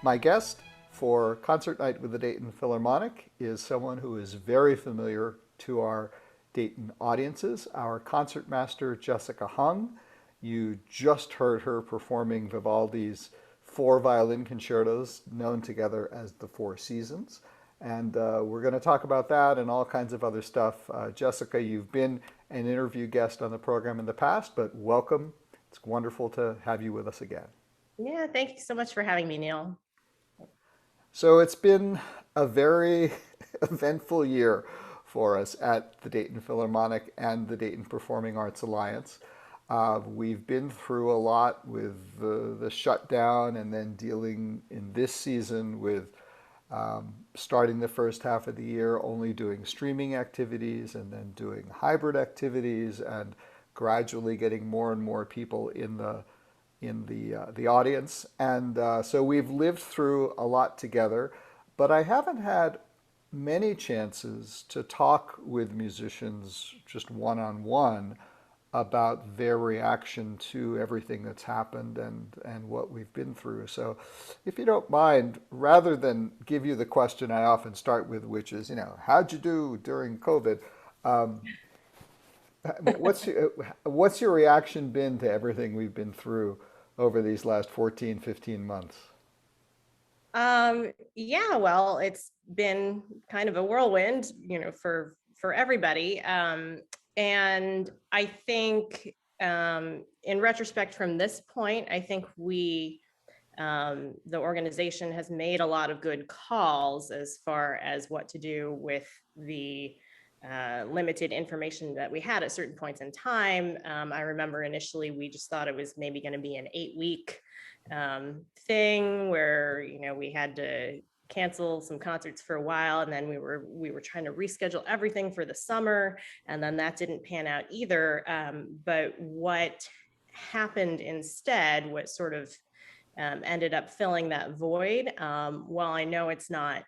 My guest for Concert Night with the Dayton Philharmonic is someone who is very familiar to our Dayton audiences, our concertmaster Jessica Hung. You just heard her performing Vivaldi's four violin concertos, known together as the Four Seasons. And we're going to talk about that and all kinds of other stuff. Jessica, you've been an interview guest on the program in the past, but welcome. It's wonderful to have you with us again. Yeah, thank you so much for having me, Neil. So it's been a very eventful year for us at the Dayton Philharmonic and the Dayton Performing Arts Alliance. We've been through a lot with the shutdown and then dealing in this season with starting the first half of the year only doing streaming activities and then doing hybrid activities and gradually getting more and more people in the audience, and so we've lived through a lot together. But I haven't had many chances to talk with musicians just one on one about their reaction to everything that's happened and what we've been through. So, if you don't mind, rather than give you the question I often start with, which is, how'd you do during COVID? Um, what's your reaction been to everything we've been through over these last 14, 15 months? Yeah, well, it's been kind of a whirlwind, for everybody. And I think, in retrospect, from this point, I think the organization has made a lot of good calls as far as what to do with the limited information that we had at certain points in time. I remember initially we just thought it was maybe going to be an 8-week thing where we had to cancel some concerts for a while, and then we were trying to reschedule everything for the summer, and then that didn't pan out either. But what happened instead, what sort of ended up filling that void, while I know it's not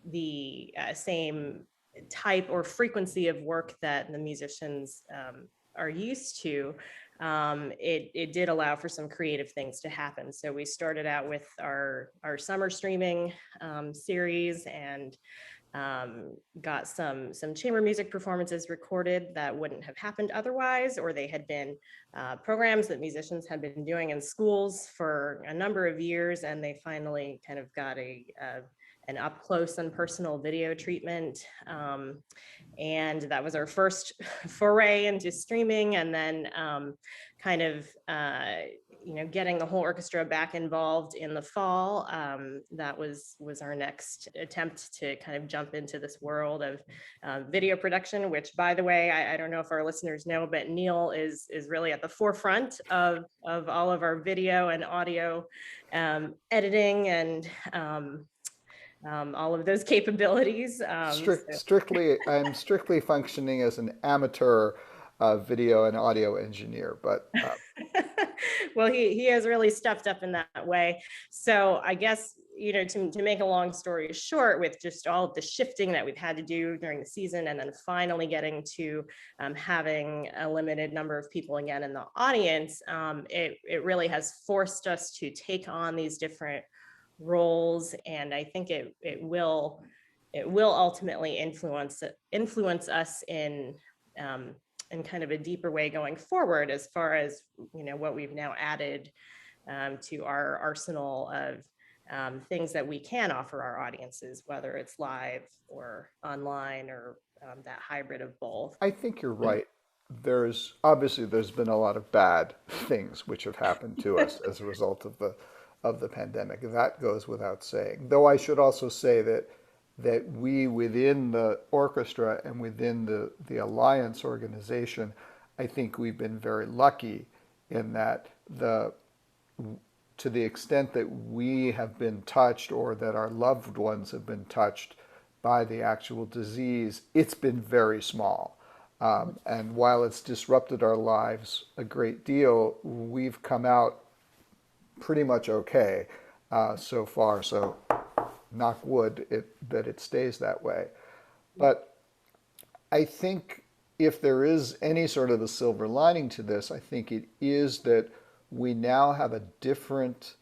the same type or frequency of work that the musicians are used to, it did allow for some creative things to happen. So we started out with our summer streaming series, and got some chamber music performances recorded that wouldn't have happened otherwise, or they had been programs that musicians had been doing in schools for a number of years, and they finally kind of got an up close and personal video treatment. And that was our first foray into streaming. And then kind of, getting the whole orchestra back involved in the fall. That was our next attempt to kind of jump into this world of video production, which, by the way, I don't know if our listeners know, but Neal is really at the forefront of all of our video and audio editing and all of those capabilities. I'm strictly functioning as an amateur video and audio engineer, but Well, he has really stepped up in that way. So I guess, to make a long story short, with just all of the shifting that we've had to do during the season, and then finally getting to having a limited number of people again in the audience, it really has forced us to take on these different roles. And I think it will ultimately influence us in kind of a deeper way going forward, as far as what we've now added to our arsenal of things that we can offer our audiences, whether it's live or online, or that hybrid of both. I think you're right. There's been a lot of bad things which have happened to us as a result of the pandemic. That goes without saying. Though I should also say that we within the orchestra and within the Alliance organization, I think we've been very lucky in that to the extent that we have been touched or that our loved ones have been touched by the actual disease, it's been very small. And while it's disrupted our lives a great deal, we've come out pretty much okay so far. So knock wood that it stays that way. But I think if there is any sort of a silver lining to this, I think it is that we now have a different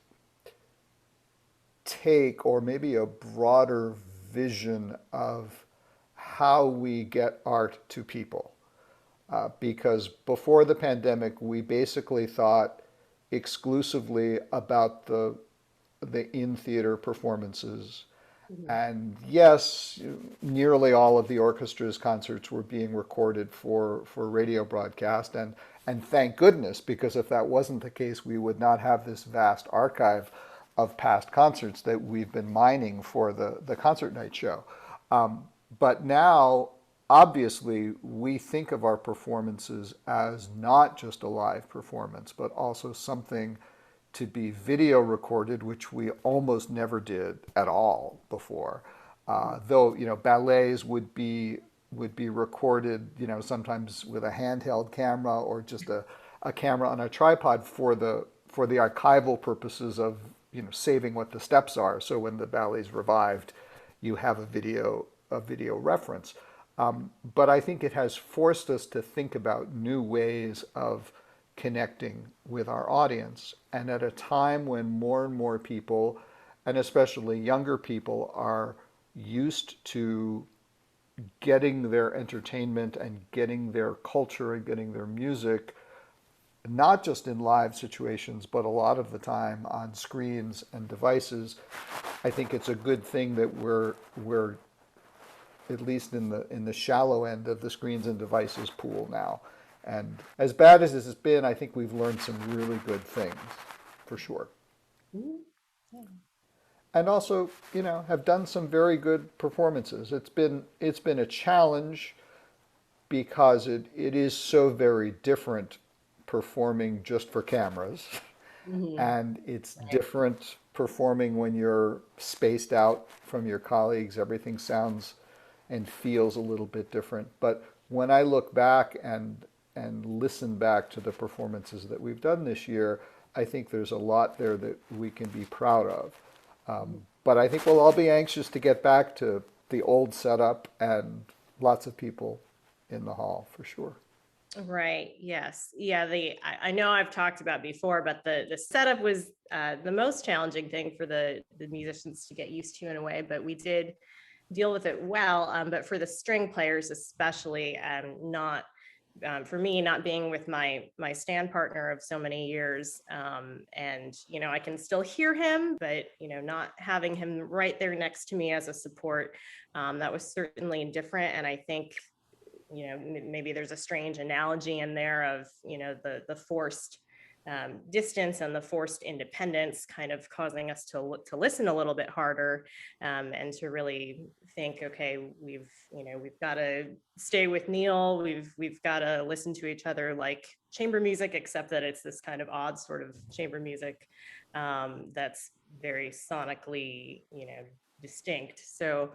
take, or maybe a broader vision of how we get art to people. Because before the pandemic, we basically thought exclusively about the in-theater performances. Mhm. And yes, nearly all of the orchestra's concerts were being recorded for radio broadcast. And thank goodness, because if that wasn't the case, we would not have this vast archive of past concerts that we've been mining for the concert night show. But now, obviously, we think of our performances as not just a live performance, but also something to be video recorded, which we almost never did at all before. Though, ballets would be recorded, sometimes with a handheld camera or just a camera on a tripod for the archival purposes of, saving what the steps are. So when the ballet's revived, you have a video reference. But I think it has forced us to think about new ways of connecting with our audience. And at a time when more and more people, and especially younger people, are used to getting their entertainment and getting their culture and getting their music, not just in live situations, but a lot of the time on screens and devices, I think it's a good thing that we're at least in the shallow end of the screens and devices pool now. And as bad as this has been, I think we've learned some really good things, for sure. Mhm. Yeah. And also, have done some very good performances. It's been a challenge because it is so very different performing just for cameras. Mhm. And it's Right. different performing when you're spaced out from your colleagues. Everything sounds and feels a little bit different. But when I look back and listen back to the performances that we've done this year, I think there's a lot there that we can be proud of. But I think we'll all be anxious to get back to the old setup and lots of people in the hall for sure. Right. Yes. Yeah. I know I've talked about before, but the setup was the most challenging thing for the musicians to get used to in a way, but we did deal with it well. But for the string players, especially, not for me, not being with my stand partner of so many years, and I can still hear him, but not having him right there next to me as a support, that was certainly different. And I think maybe there's a strange analogy in there of the forced distance and the forced independence kind of causing us to listen a little bit harder, and to really think, okay, we've got to stay with Neal, we've got to listen to each other like chamber music, except that it's this kind of odd sort of chamber music, that's very sonically distinct. So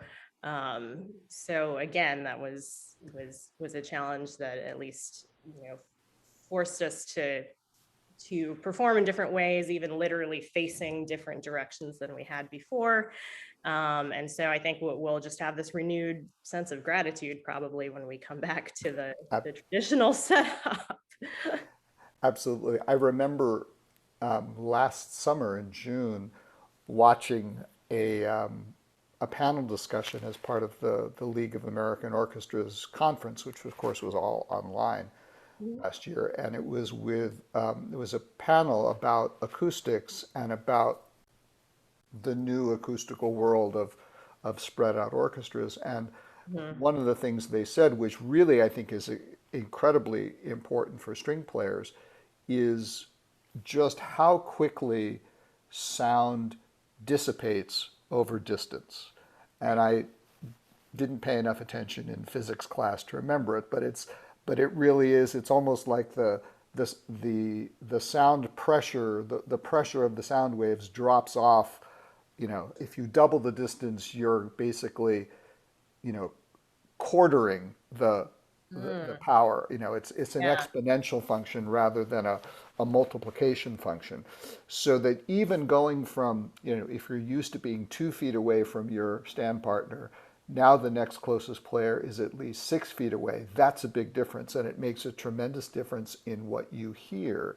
again, that was a challenge that at least forced us to perform in different ways, even literally facing different directions than we had before. And so I think we'll just have this renewed sense of gratitude probably when we come back to the traditional setup. Absolutely. I remember last summer in June watching a panel discussion as part of the League of American Orchestras conference, which of course was all online last year, and it was a panel about acoustics and about the new acoustical world of spread out orchestras. And Mhm. one of the things they said, which really I think is incredibly important for string players, is just how quickly sound dissipates over distance. And I didn't pay enough attention in physics class to remember it, but it really is. It's almost like the sound pressure, the pressure of the sound waves drops off. If you double the distance, you're basically, you know, quartering the Mm, power. It's an yeah. exponential function rather than a multiplication function. So that even going from, if you're used to being 2 feet away from your stand partner, now the next closest player is at least 6 feet away. That's a big difference, and it makes a tremendous difference in what you hear.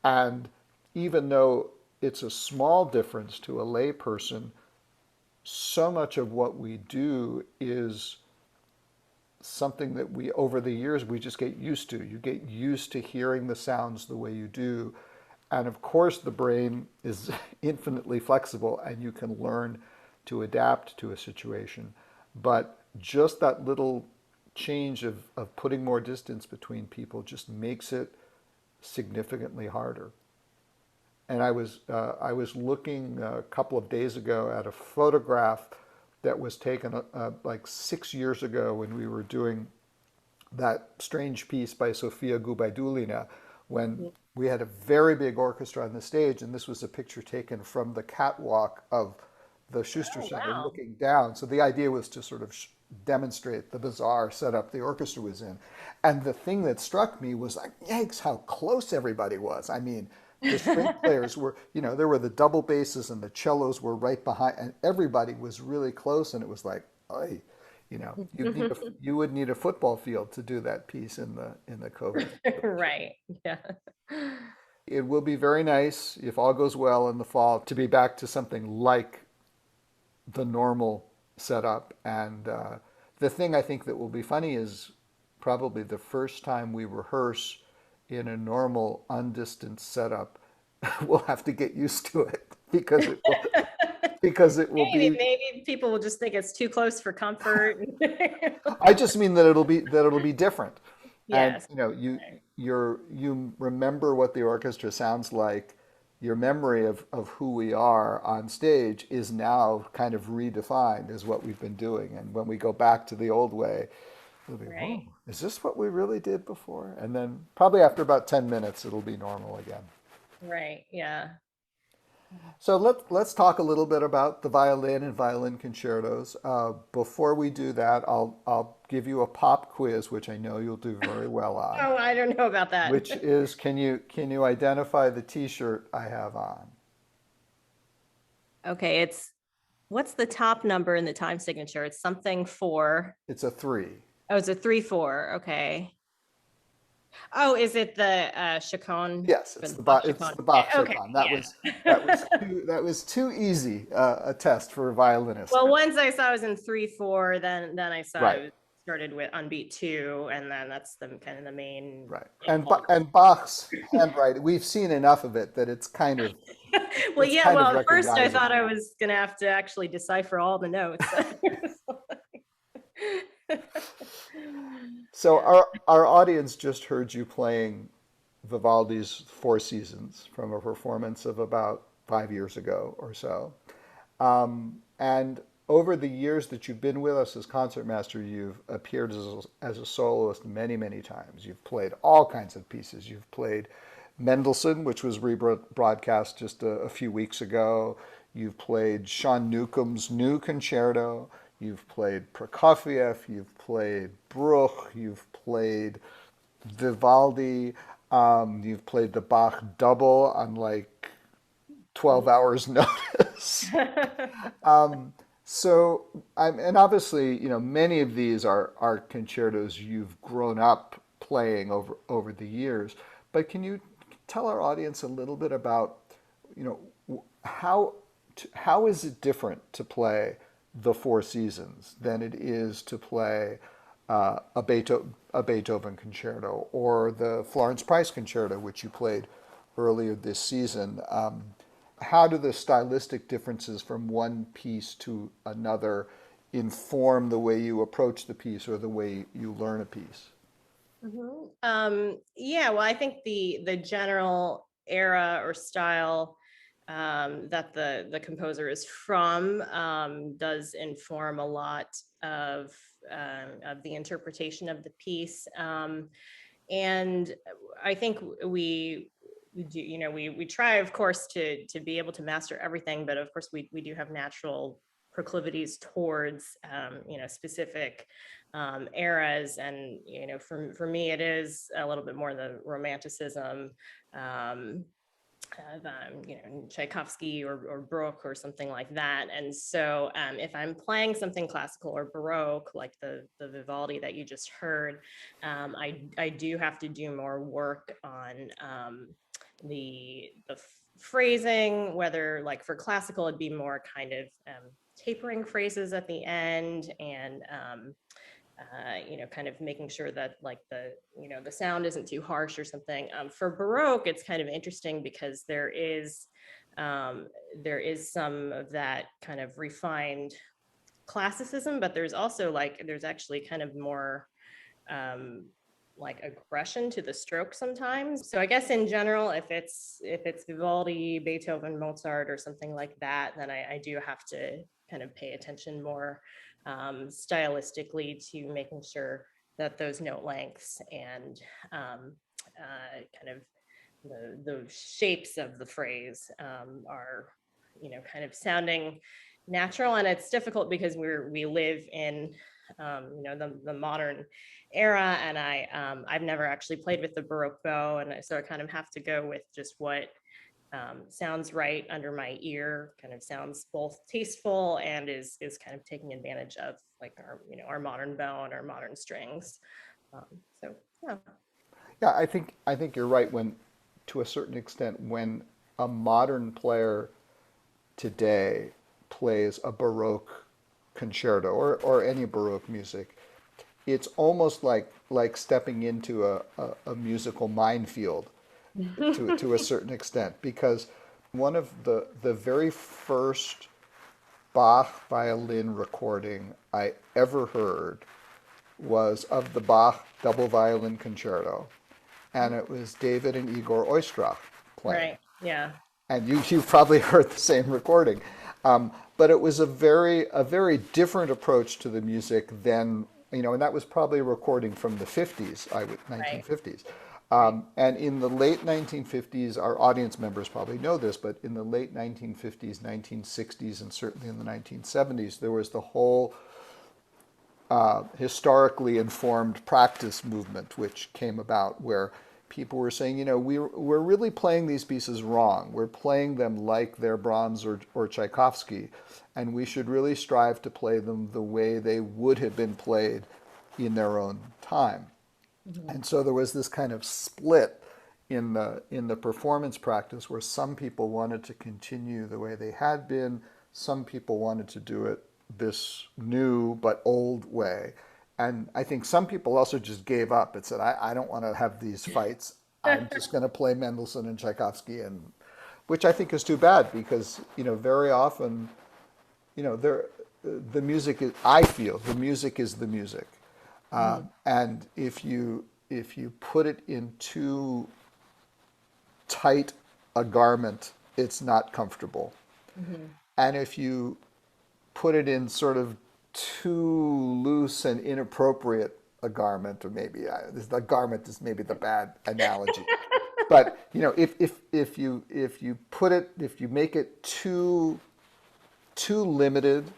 And even though it's a small difference to a lay person, so much of what we do is something that we, over the years, we just get used to. You get used to hearing the sounds the way you do. And of course, the brain is infinitely flexible and you can learn to adapt to a situation. But just that little change of putting more distance between people just makes it significantly harder. And I was looking a couple of days ago at a photograph that was taken like 6 years ago when we were doing that strange piece by Sofia Gubaidulina, when we had a very big orchestra on the stage, and this was a picture taken from the catwalk of the Schuster Oh, Center wow. looking down. So the idea was to sort of demonstrate the bizarre setup the orchestra was in. And the thing that struck me was like, yikes, how close everybody was. I mean, the string players were, there were the double basses and the cellos were right behind, and everybody was really close. And it was like, oy, you would need a football field to do that piece in the COVID situation. Right. Yeah. It will be very nice if all goes well in the fall to be back to something like the normal setup. And the thing I think that will be funny is probably the first time we rehearse in a normal undistanced setup, we'll have to get used to it because it will Maybe, be. maybe people will just think it's too close for comfort. I just mean that it'll be different, and Yes. Right. you remember what the orchestra sounds like. Your memory of who we are on stage is now kind of redefined as what we've been doing. And when we go back to the old way, it'll be, whoa, Right. is this what we really did before? And then probably after about 10 minutes, it'll be normal again. Right. Yeah. So let's talk a little bit about the violin and violin concertos. Before we do that, I'll give you a pop quiz, which I know you'll do very well on. Oh, I don't know about that. Which is, can you identify the T-shirt I have on? Okay, what's the top number in the time signature? It's something four. It's a 3. Oh, it's a 3/4. Okay. Oh, is it the Chacon? Yes, it's the Bach It's Chacon. the Bach Okay, Chopin. yeah. That was too easy a test for a violinist. Well, once I saw I was in 3/4, then I saw I Right, was started with on beat two, and then that's the kind of the main right. impulse. And Bach's handwriting, we've seen enough of it that Well, it's yeah, kind of well, at first I thought recognizable. I was gonna have to actually decipher all the notes. So our audience just heard you playing Vivaldi's Four Seasons from a performance of about 5 years ago or so. And over the years that you've been with us as concertmaster, you've appeared as a soloist many, many times. You've played all kinds of pieces. You've played Mendelssohn, which was rebroadcast just a few weeks ago. You've played Sean Newcomb's new concerto. You've played Prokofiev. You've played Bruch. You've played Vivaldi. You've played the Bach double on like 12 hours notice. So, and obviously, many of these are concertos you've grown up playing over the years. But can you tell our audience a little bit about, how how is it different to play the Four Seasons than it is to play a Beethoven concerto or the Florence Price concerto, which you played earlier this season? How do the stylistic differences from one piece to another inform the way you approach the piece or the way you learn a piece? Yeah, well, I think the general era or style that the composer is from does inform a lot of the interpretation of the piece. And I think we do, we try, of course, to be able to master everything, but of course we do have natural proclivities towards specific eras. And for me it is a little bit more the romanticism um, of Tchaikovsky or Bruch or something like that. And so if I'm playing something classical or Baroque, like the Vivaldi that you just heard, I do have to do more work on the phrasing, whether like for classical, it'd be more kind of tapering phrases at the end, and kind of making sure that like the sound isn't too harsh or something. For Baroque, it's kind of interesting because there is some of that kind of refined classicism, but there's actually kind of more um, like aggression to the stroke sometimes. So I guess in general, if it's Vivaldi, Beethoven, Mozart, or something like that, then I do have to kind of pay attention more stylistically to making sure that those note lengths and kind of the shapes of the phrase are kind of sounding natural. And it's difficult because we live in the modern era, and I've never actually played with the Baroque bow, and so I kind of have to go with just what sounds right under my ear, kind of sounds both tasteful and is kind of taking advantage of like our modern bow and our modern strings. um, so yeah. Yeah, I think you're right when, to a certain extent, when a modern player today plays a Baroque concerto or any Baroque music, it's almost like stepping into a musical minefield to a certain extent, because one of the very first Bach violin recording I ever heard was of the Bach double violin concerto, and it was David and Igor Oistrakh playing. Right. Yeah. And you've probably heard the same recording, but it was a very different approach to the music than, and that was probably a recording from the 50s, Right. 1950s. Right. And in the late 1950s, our audience members probably know this, but in the late 1950s, 1960s, and certainly in the 1970s, there was the whole historically informed practice movement which came about, where people were saying, we're really playing these pieces wrong. We're playing them like they're Brahms or Tchaikovsky, and we should really strive to play them the way they would have been played in their own time. Mhm. And so there was this kind of split in the performance practice, where some people wanted to continue the way they had been, some people wanted to do it this new but old way. And I think some people also just gave up and said, I don't want to have these fights. I'm just going to play Mendelssohn and Tchaikovsky, and which I think is too bad, because very often, there the music is, I feel the music is the music. Mhm. And if you put it in too tight a garment, it's not comfortable. Mhm. And if you put it in sort of too loose and inappropriate a garment, or maybe the garment is maybe the bad analogy. But if you make it too limited,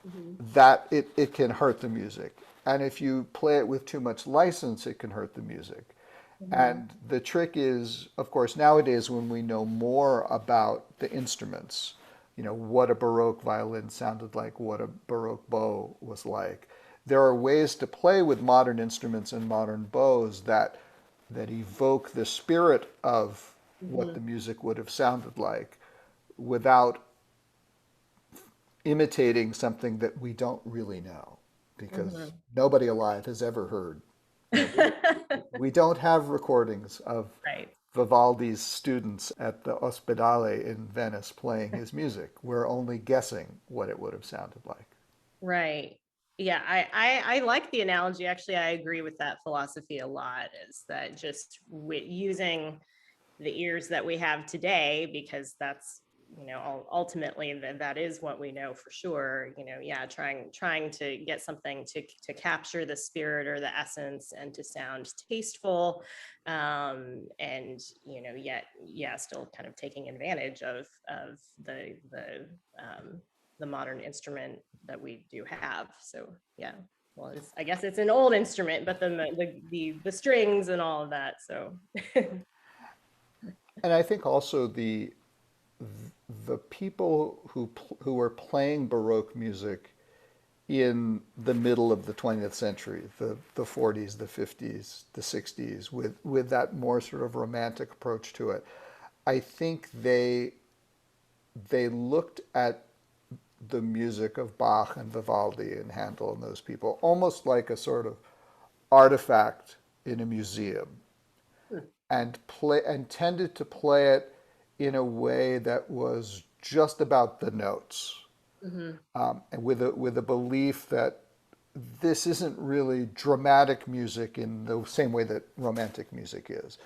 Mhm. that it can hurt the music. And if you play it with too much license, it can hurt the music. Mhm. And the trick is, of course, nowadays when we know more about the instruments, what a Baroque violin sounded like, what a Baroque bow was like, there are ways to play with modern instruments and modern bows that evoke the spirit of what the Mhm. music would have sounded like, without imitating something that we don't really know, because Mhm. nobody alive has ever heard. We don't have recordings of Right. Vivaldi's students at the Ospedale in Venice playing his music. We're only guessing what it would have sounded like. Right. Yeah, I like the analogy. Actually, I agree with that philosophy a lot. Is that just with using the ears that we have today, because that's ultimately that is what we know for sure. Yeah, trying to get something to capture the spirit or the essence and to sound tasteful, and yet yeah, still kind of taking advantage of the modern instrument that we do have. So yeah, well, I guess it's an old instrument, but the strings and all of that. So And I think also the people who were playing Baroque music in the middle of the 20th century, the 40s, the 50s, the 60s, with that more sort of romantic approach to it, I think they looked at the music of Bach and Vivaldi and Handel and those people almost like a sort of artifact in a museum, Hmm. and tended to play it in a way that was just about the notes, Hmm. and with a belief that this isn't really dramatic music in the same way that romantic music is.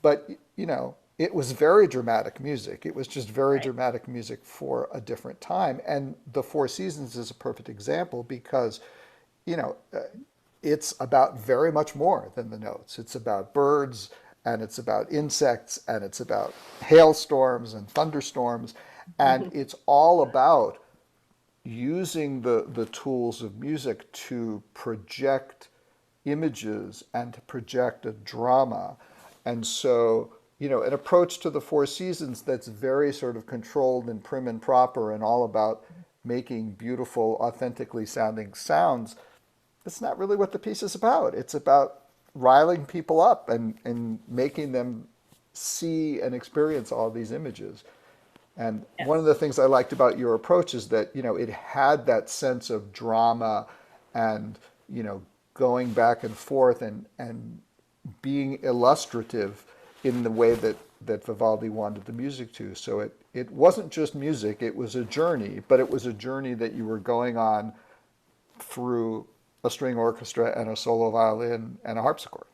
But, it was very dramatic music. It was just very Right. dramatic music for a different time. And the Four Seasons is a perfect example because, you know, uh, it's about very much more than the notes. It's about birds, and it's about insects, and it's about hailstorms and thunderstorms. And it's all about using the tools of music to project images and to project a drama. And so, an approach to the Four Seasons that's very sort of controlled and prim and proper and all about making beautiful, authentically sounding sounds, that's not really what the piece is about. It's about riling people up and making them see and experience all these images. And one of Yes. the things I liked about your approach is that, it had that sense of drama and, going back and forth and being illustrative in the way that Vivaldi wanted the music to. So it wasn't just music, it was a journey, but it was a journey that you were going on through a string orchestra and a solo violin and a harpsichord.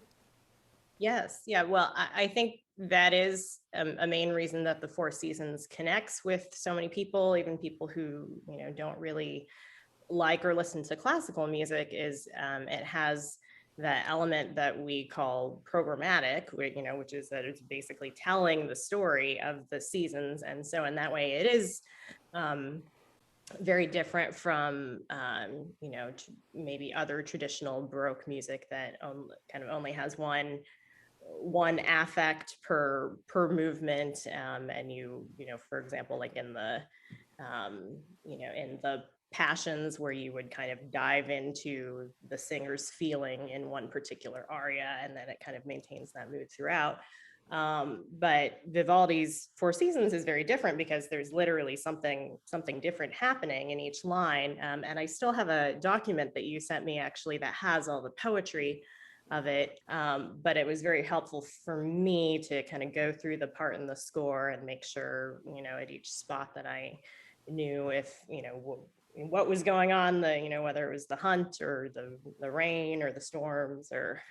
Yes. Yeah. Well, I think that is a main reason that the Four Seasons connects with so many people, even people who, don't really like or listen to classical music, is it has that element that we call programmatic, which is that it's basically telling the story of the seasons. And so in that way, it is um, very different from maybe other traditional Baroque music that kind of only has one affect per movement, and for example, like in the in the passions, where you would kind of dive into the singer's feeling in one particular aria, and then it kind of maintains that mood throughout. But Vivaldi's Four Seasons is very different because there's literally something different happening in each line. And I still have a document that you sent me, actually, that has all the poetry of it. But it was very helpful for me to kind of go through the part in the score and make sure, at each spot, that I knew if, what was going on, whether it was the hunt or the rain or the storms, or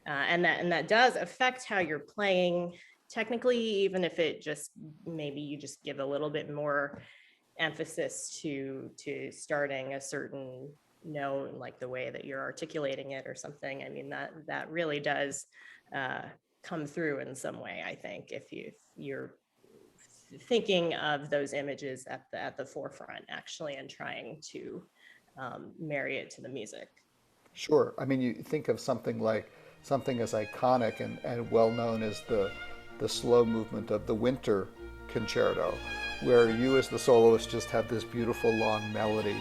and that does affect how you're playing technically, even if it just, maybe you just give a little bit more emphasis to starting a certain note, like the way that you're articulating it or something. I mean, that really does uh, come through in some way, I think, if you're thinking of those images at the forefront, actually, and trying to marry it to the music. Sure. I mean, you think of something like something as iconic and well known as the slow movement of the Winter Concerto, where you as the soloist just have this beautiful long melody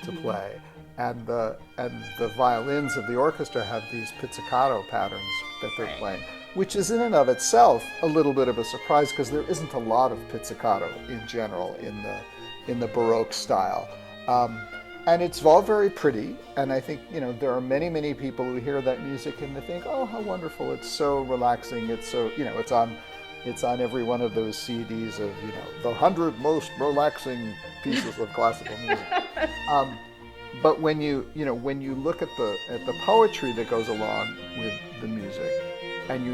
to Mhm. play, and the violins of the orchestra have these pizzicato patterns that they're Right. playing, which is in and of itself a little bit of a surprise because there isn't a lot of pizzicato in general in the Baroque style. Um, and it's all very pretty, and I think there are many people who hear that music and they think, oh, how wonderful, it's so relaxing, it's so it's on every one of those CDs of the 100 most relaxing pieces of classical music. um, but when you look at the poetry that goes along with the music, and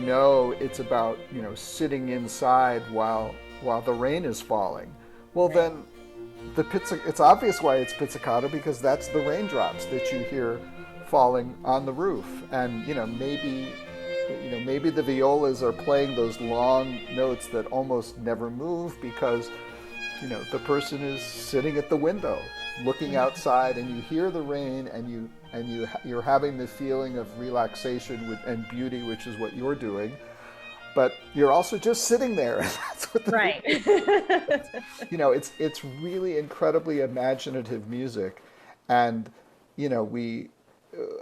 it's about sitting inside while the rain is falling, well Right. then it's obvious why it's pizzicato, because that's the raindrops that you hear falling on the roof. And maybe the violas are playing those long notes that almost never move because the person is sitting at the window looking Mhm. outside, and you hear the rain, and you're having the feeling of relaxation and beauty, which is what you're doing, but you're also just sitting there. That's what the Right. viola is doing. It's really incredibly imaginative music, and we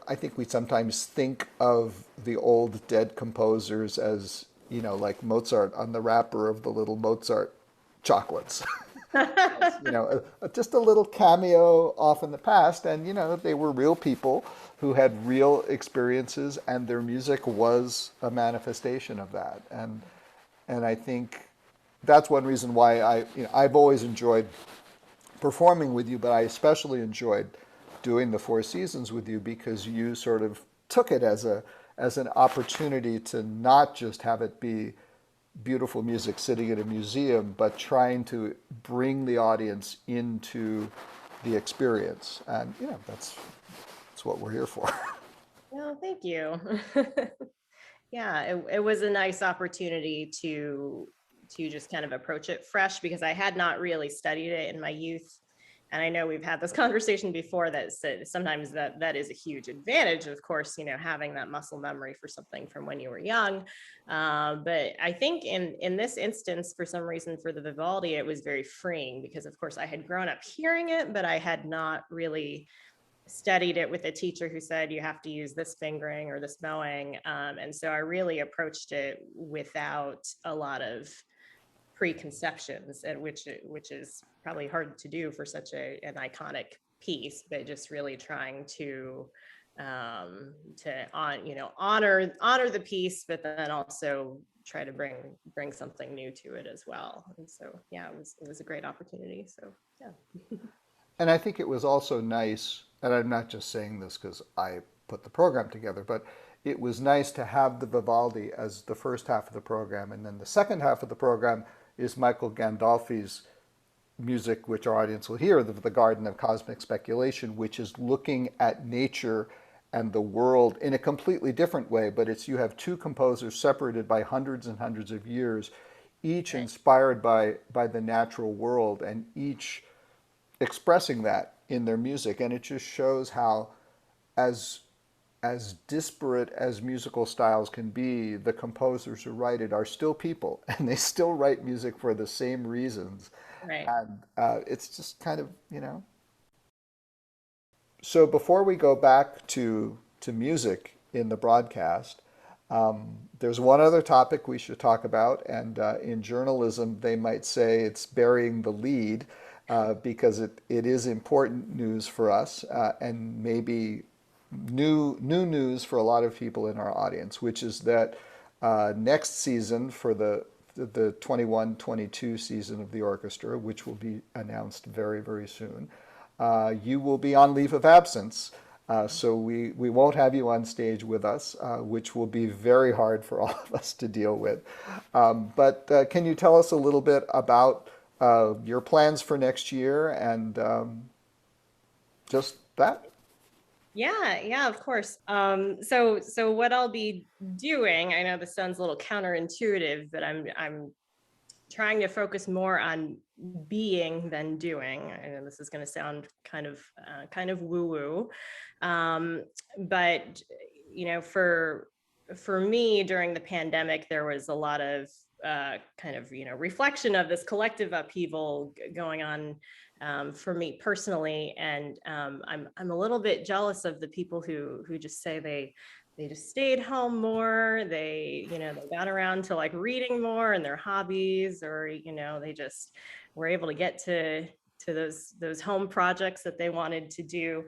I think we sometimes think of the old dead composers as you know, like Mozart on the wrapper of the little Mozart chocolates. You know, just a little cameo off in the past, and you know, they were real people who had real experiences, and their music was a manifestation of that. And I think that's one reason why I've always enjoyed performing with you, but I especially enjoyed doing the Four Seasons with you because you sort of took it as an opportunity to not just have it be beautiful music sitting in a museum, but trying to bring the audience into the experience. And you know, that's what we're here for. Well, thank you. Yeah, it was a nice opportunity to just kind of approach it fresh because I had not really studied it in my youth. And I know we've had this conversation before that sometimes that is a huge advantage, of course, you know, having that muscle memory for something from when you were young. But I think in this instance, for some reason, for the Vivaldi, it was very freeing because, of course, I had grown up hearing it, but I had not really studied it with a teacher who said you have to use this fingering or this bowing. And so I really approached it without a lot of preconceptions, and which is probably hard to do for such an iconic piece, but just really trying to honor the piece, but then also try to bring something new to it as well. And so yeah, it was a great opportunity. So yeah. And I think it was also nice, and I'm not just saying this because I put the program together, but it was nice to have the Vivaldi as the first half of the program, and then the second half of the program is Michael Gandolfi's music, which our audience will hear, the Garden of Cosmic Speculation, which is looking at nature and the world in a completely different way, but it's you have two composers separated by hundreds and hundreds of years, each Right. inspired by the natural world, and each expressing that in their music. And it just shows how as as disparate as musical styles can be, the composers who write it are still people and they still write music for the same reasons. Right. And it's just kind of, you know. So before we go back to music in the broadcast, there's one other topic we should talk about, and in journalism, they might say it's burying the lead because it is important news for us and maybe new news for a lot of people in our audience, which is that next season for the 21-22 season of the orchestra, which will be announced very, very soon, you will be on leave of absence. So we won't have you on stage with us, which will be very hard for all of us to deal with. But can you tell us a little bit about your plans for next year and just that? Yeah, of course. So what I'll be doing, I know this sounds a little counterintuitive, but I'm trying to focus more on being than doing. I know this is going to sound kind of woo woo, but you know, for me during the pandemic, there was a lot of kind of reflection of this collective upheaval going on for me personally, and I'm a little bit jealous of the people who just say they just stayed home more. They got around to like reading more and their hobbies, or they just were able to get to those home projects that they wanted to do.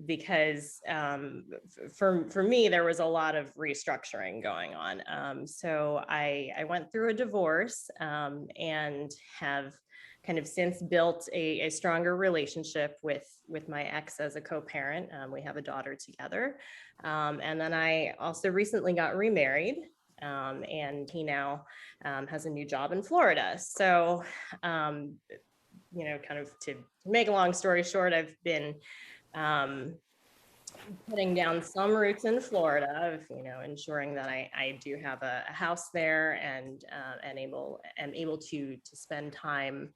Because for me, there was a lot of restructuring going on. So I went through a divorce and have kind of since built a stronger relationship with my ex as a co-parent. We have a daughter together. And then I also recently got remarried, and he now has a new job in Florida. So, kind of to make a long story short, I've been um, putting down some roots in Florida of, ensuring that I do have a house there and able to spend time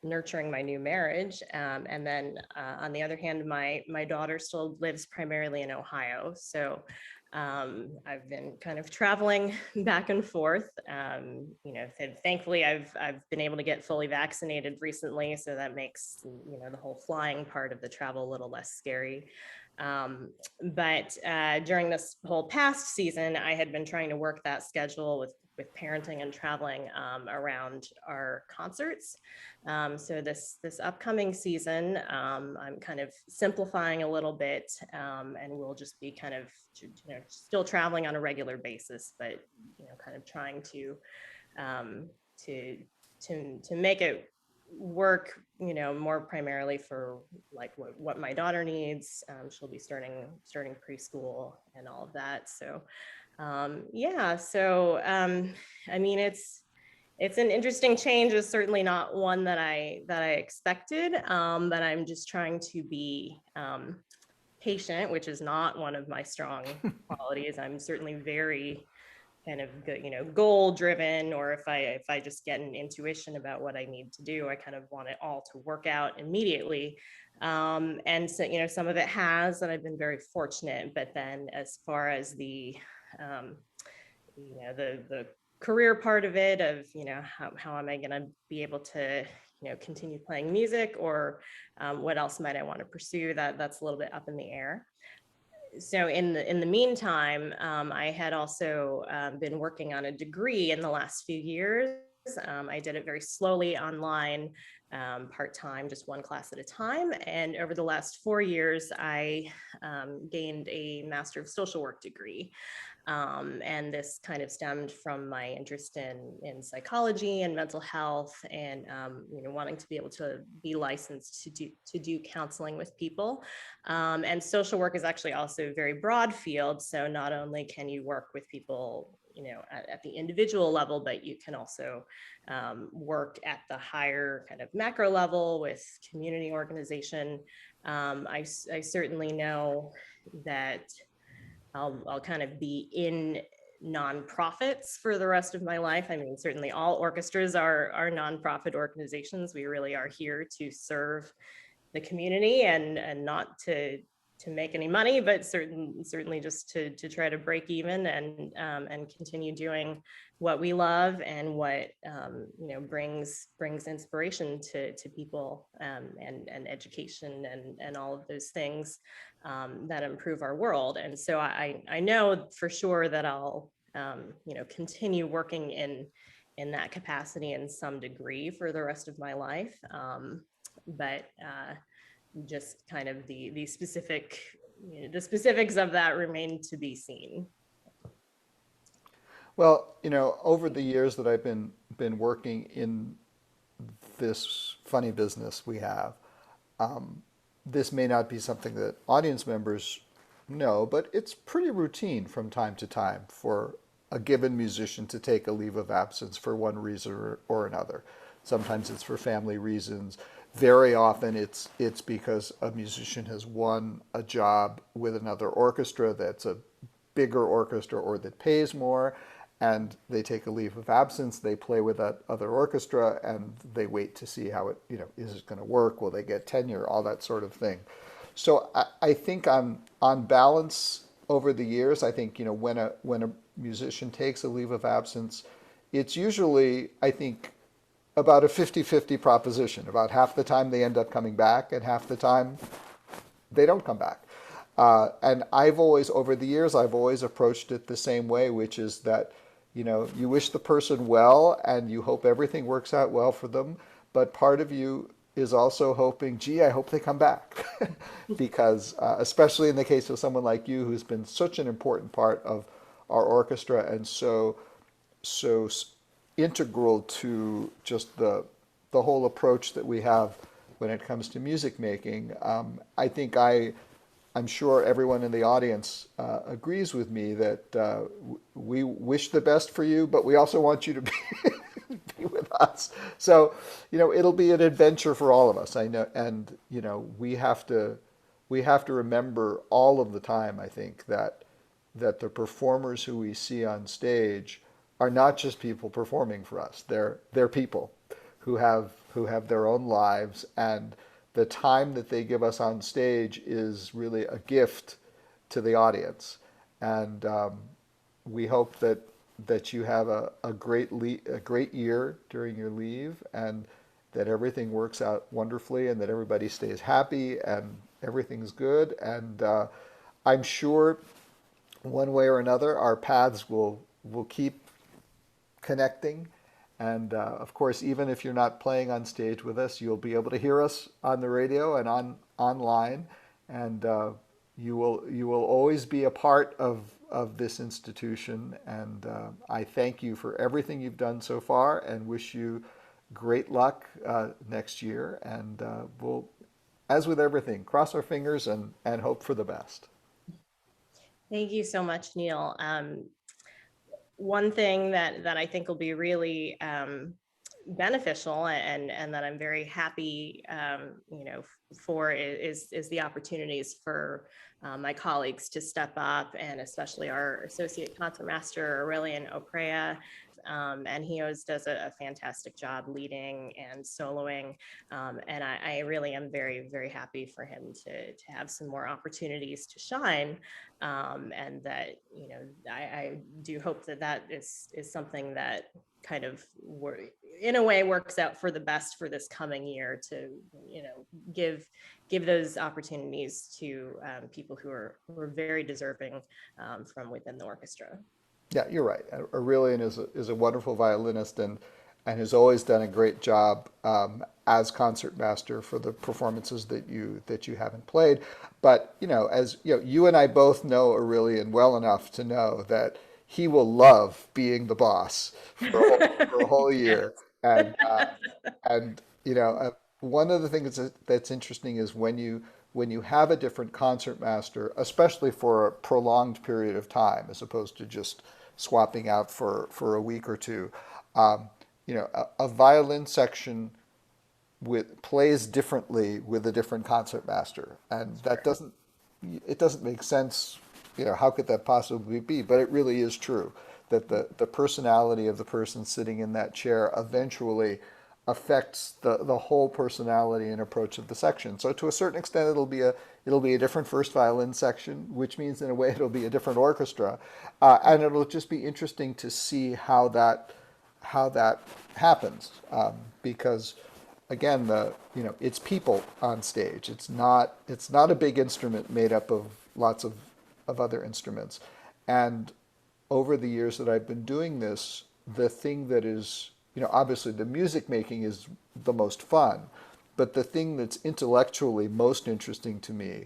nurturing my new marriage. And then on the other hand, my daughter still lives primarily in Ohio. So I've been kind of traveling back and forth. Thankfully, I've been able to get fully vaccinated recently, so that makes the whole flying part of the travel a little less scary. But during this whole past season, I had been trying to work that schedule with parenting and traveling around our concerts. So this upcoming season, I'm kind of simplifying a little bit, and we'll just be kind of still traveling on a regular basis, but kind of trying um, to to make it work, more primarily for like what my daughter needs. She'll be starting preschool and all of that. So yeah, so I mean, it's an interesting change. It's certainly not one that I expected, but I'm just trying to be patient, which is not one of my strong qualities. I'm certainly very kind of good, goal driven, or if I just get an intuition about what I need to do, I kind of want it all to work out immediately. And so, some of it has, and I've been very fortunate. But then, as far as the the career part of it, of how am I going to be able to continue playing music, or what else might I want to pursue, that's a little bit up in the air. So in the meantime, I had also been working on a degree in the last few years. I did it very slowly online, part-time, just one class at a time. And over the last 4 years, I gained a Master of Social Work degree. And this kind of stemmed from my interest in psychology and mental health, and wanting to be able to be licensed to do counseling with people. And social work is actually also a very broad field. So not only can you work with people, at the individual level, but you can also work at the higher kind of macro level with community organization. I certainly know that I'll kind of be in nonprofits for the rest of my life. I mean, certainly all orchestras are nonprofit organizations. We really are here to serve the community, and not to make any money, but certainly just to try to break even, and continue doing what we love, and what brings inspiration to people, and education, and all of those things that improve our world. And so I know for sure that I'll continue working in that capacity in some degree for the rest of my life. But just kind of the the specifics of that remain to be seen. Well, over the years that I've been working in this funny business we have, this may not be something that audience members know, but it's pretty routine from time to time for a given musician to take a leave of absence for one reason or another. Sometimes it's for family reasons. Very often it's because a musician has won a job with another orchestra that's a bigger orchestra or that pays more, and they take a leave of absence. They play with that other orchestra, and they wait to see how is it going to work? Will they get tenure? All that sort of thing. So I think on balance over the years, I think when a musician takes a leave of absence, it's usually, I think, about a 50-50 proposition. About half the time they end up coming back, and half the time they don't come back. And over the years, I've always approached it the same way, which is that, you wish the person well and you hope everything works out well for them. But part of you is also hoping, gee, I hope they come back. Because especially in the case of someone like you, who's been such an important part of our orchestra, and so integral to just the whole approach that we have when it comes to music making. I think I'm sure everyone in the audience agrees with me that we wish the best for you, but we also want you to be with us. So, it'll be an adventure for all of us. I know, and we have to remember all of the time, I think, that the performers who we see on stage are not just people performing for us. They're people who have their own lives, and the time that they give us on stage is really a gift to the audience. and we hope that you have a great year during your leave, and that everything works out wonderfully, and that everybody stays happy and everything's good. And I'm sure one way or another our paths will keep connecting. And of course, even if you're not playing on stage with us, you'll be able to hear us on the radio and online, and you will always be a part of this institution. And I thank you for everything you've done so far, and wish you great luck next year. And we'll, as with everything, cross our fingers and hope for the best. Thank you so much, Neil. One thing that I think will be really beneficial and that I'm very happy, for is the opportunities for my colleagues to step up, and especially our associate concertmaster Aurelian Oprea. And he always does a fantastic job leading and soloing. And I really am very, very happy for him to have some more opportunities to shine. And that, I do hope that is something that kind of in a way works out for the best for this coming year, to give those opportunities to people who are very deserving from within the orchestra. Yeah, you're right. Aurelian is a wonderful violinist, and has always done a great job as concertmaster for the performances that you haven't played. But as you and I both know Aurelian well enough to know that he will love being the boss for a whole Yes. year. And one of the things that's interesting is when you have a different concertmaster, especially for a prolonged period of time, as opposed to just swapping out for a week or two. A violin section plays differently with a different concertmaster, and that doesn't make sense. How could that possibly be? But it really is true that the personality of the person sitting in that chair eventually affects the whole personality and approach of the section. So to a certain extent, it'll be a different first violin section, which means in a way it'll be a different orchestra, and it'll just be interesting to see how that happens, because again, it's people on stage. It's not a big instrument made up of lots of other instruments. And over the years that I've been doing this, the thing that is, obviously the music making is the most fun, but the thing that's intellectually most interesting to me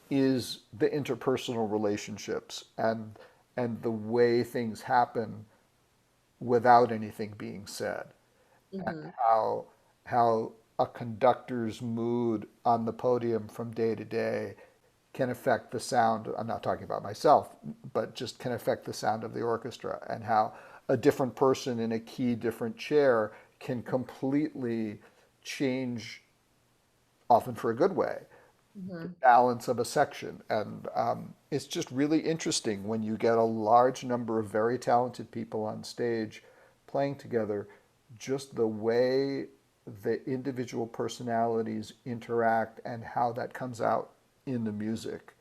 is the interpersonal relationships, and the way things happen without anything being said, and Mhm. how a conductor's mood on the podium from day to day can affect the sound. I'm not talking about myself, but just can affect the sound of the orchestra, and how a different person in a key different chair can completely change, often for a good way, the Mhm. balance of a section. And it's just really interesting when you get a large number of very talented people on stage playing together, just the way the individual personalities interact and how that comes out in the music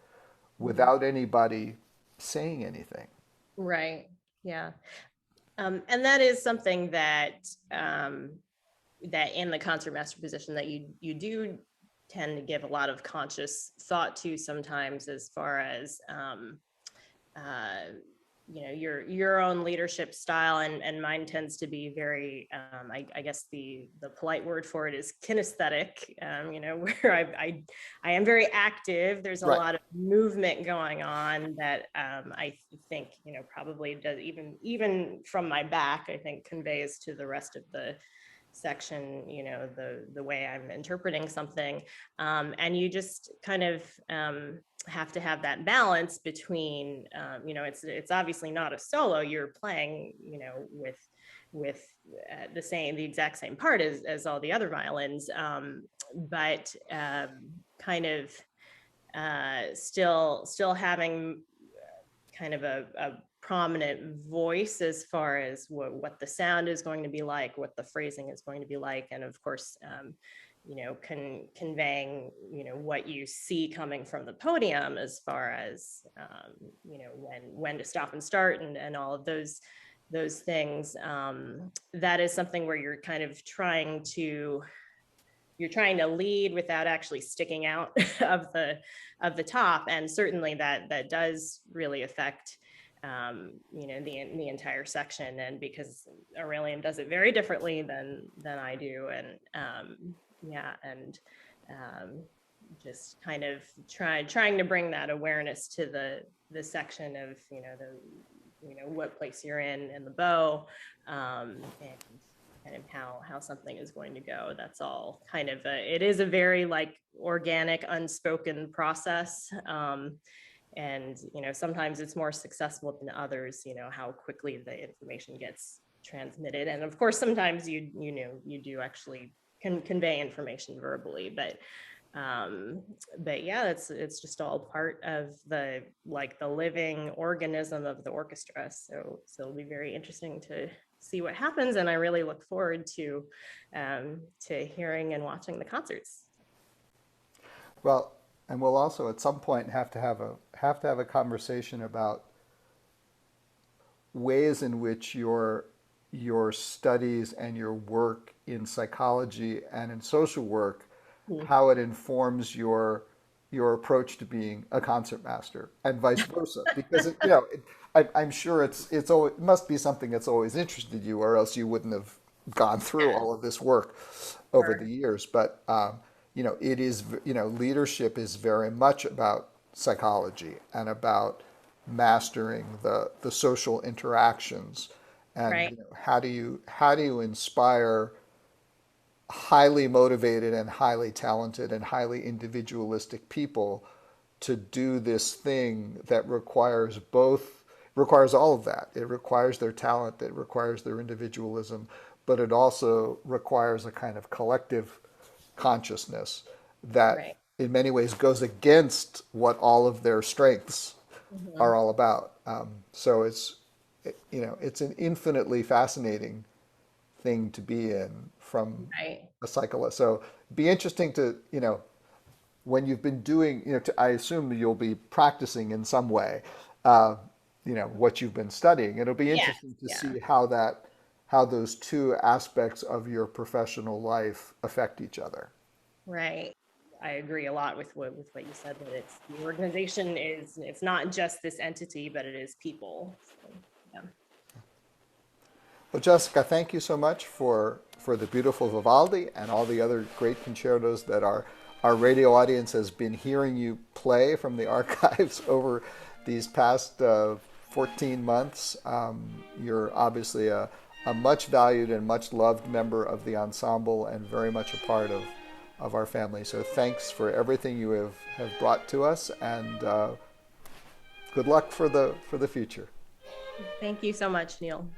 Mhm. without anybody saying anything. Right. Yeah. And that is something that in the concertmaster position that you do tend to give a lot of conscious thought to sometimes, as far as uh, your own leadership style, and mine tends to be very, I guess the polite word for it is kinesthetic, where I am very active. There's a Right. lot of movement going on that I think probably does, even from my back, I think conveys to the rest of the section the way I'm interpreting something. And you just kind of have to have that balance between it's obviously not a solo. You're playing with the exact same part as all the other violins, but kind of still having kind of a prominent voice as far as what the sound is going to be like, what the phrasing is going to be like, and of course, conveying, what you see coming from the podium as far as, when to stop and start and all of those things. That is something where you're kind of trying to lead without actually sticking out of the top, and certainly that does really affect the entire section. And because Aurelian does it very differently than I do, and just kind of trying to bring that awareness to the section of what place you're in the bow, and kind of how something is going to go. That's all kind of it is a very like organic, unspoken process. And sometimes it's more successful than others, how quickly the information gets transmitted. And of course, sometimes you do actually can convey information verbally, but yeah, it's just all part of the living organism of the orchestra. So it'll be very interesting to see what happens, and I really look forward to hearing and watching the concerts. Well, and we'll also at some point have to have a conversation about ways in which your studies and your work in psychology and in social work, how it informs your approach to being a concertmaster and vice versa. Because I'm sure it must be something that's always interested you, or else you wouldn't have gone through all of this work over the years. But it is, leadership is very much about psychology and about mastering the social interactions, and Right. how do you inspire highly motivated and highly talented and highly individualistic people to do this thing that requires all of that. It requires their talent, it requires their individualism, but it also requires a kind of collective consciousness that Right. in many ways goes against what all of their strengths are all about. So it's an infinitely fascinating thing to be in from Right. a psychologist. So it'd be interesting to, when you've been doing, I assume you'll be practicing in some way, what you've been studying. It'll be Yes. interesting to Yeah. see how those two aspects of your professional life affect each other. Right. I agree a lot with what you said, that it's the organization it's not just this entity, but it is people. So, yeah. Well, Jessica, thank you so much for the beautiful Vivaldi and all the other great concertos that our radio audience has been hearing you play from the archives over these past 14 months. You're obviously a much valued and much loved member of the ensemble and very much a part of our family. So thanks for everything you have brought to us, and good luck for the future. Thank you so much, Neal.